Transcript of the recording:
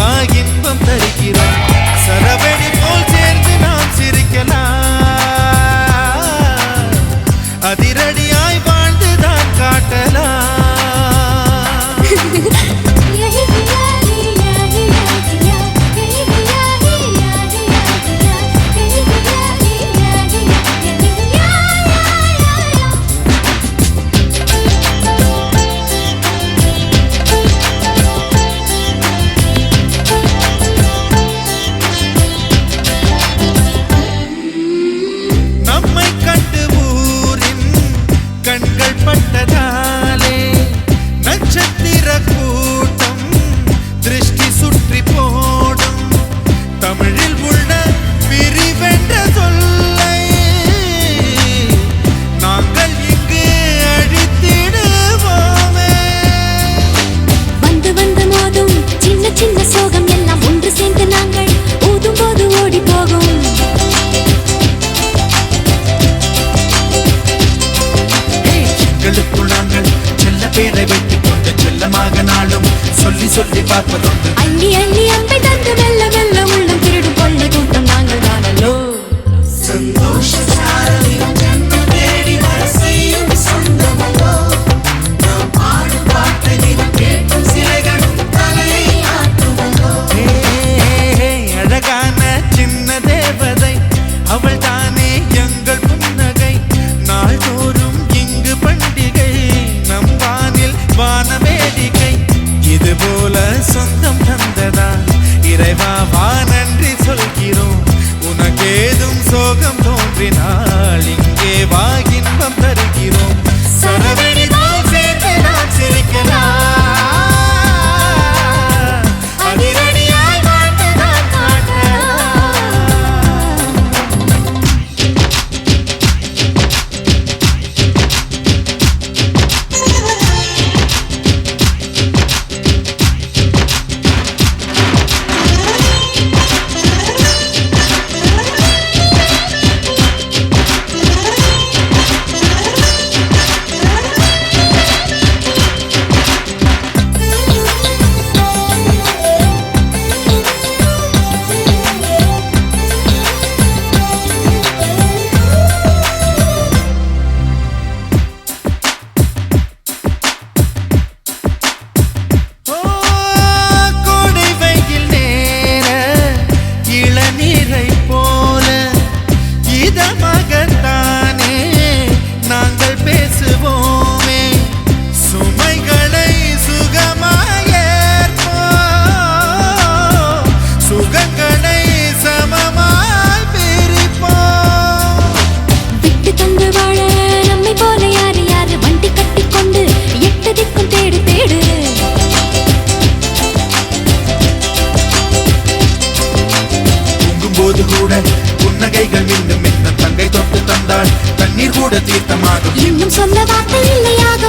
வா இன்பம் தருகிறோம். சரவெடி போல் சேர்ந்து நாம் சிரிக்கலாம், அதிரடியாய் வாழ்ந்துதான் காட்டலாம். பட்டதாலே நட்சத்திர கூட்டம் திருஷ்டி சுற்றி போடும். தமிழில் உள்ள பிரிவென்ற சொல்லை நாங்கள் இங்கு அழித்திடுவோமே. வந்து வந்து மோதும் சின்ன சின்ன சோகம் எல்லாம் ஒன்று சேர்ந்து நாங்கள் ஊதும் போது ஓடி போகும். பேரை வைத்துக் கொண்டு செல்லமாக நாளும் சொல்லி சொல்லி பார்ப்பதொன்று. அள்ளி அள்ளி அம்பை தந்து மெல்ல மெல்ல உள்ளம் திருடும் கொள்ள கூட்டம் நாங்கள் தானல்லோ. சந்தோஷ சாரலின் ஜன்மம் தேடி வர செய்யும் சொந்தமல்லோ. நாம் பாடும் பாட்டையில் கேட்கும் சிலைகளும் தலையை ஆட்டுமல்லோ. அழகான சின்ன தேவதை அவள் தானே எங்கள் புன்னகை. நாள்தோறும் இங்கு பண்டிகை, நம் வான வேடிக்கை. இது போல சொந்தம் தந்ததா இறைவா வா நன்றி சொல்கிறோம். உனக்கேதும் சோகம் தோன்றினால் இங்கே வா இன்பம் தருகிறோம். சரவெடி போல் சேர்ந்து நாம் சிரிக்கலாம், அதிரடியாய் வாழ்ந்துதான் காட்டலாம். புன்னகைகள் மீண்டும் இந்த தங்கை தொட்டு தந்தாள், தண்ணீர் கூட தீர்த்தமாகும். இன்னும் சொல்ல வார்த்தை இல்லையாக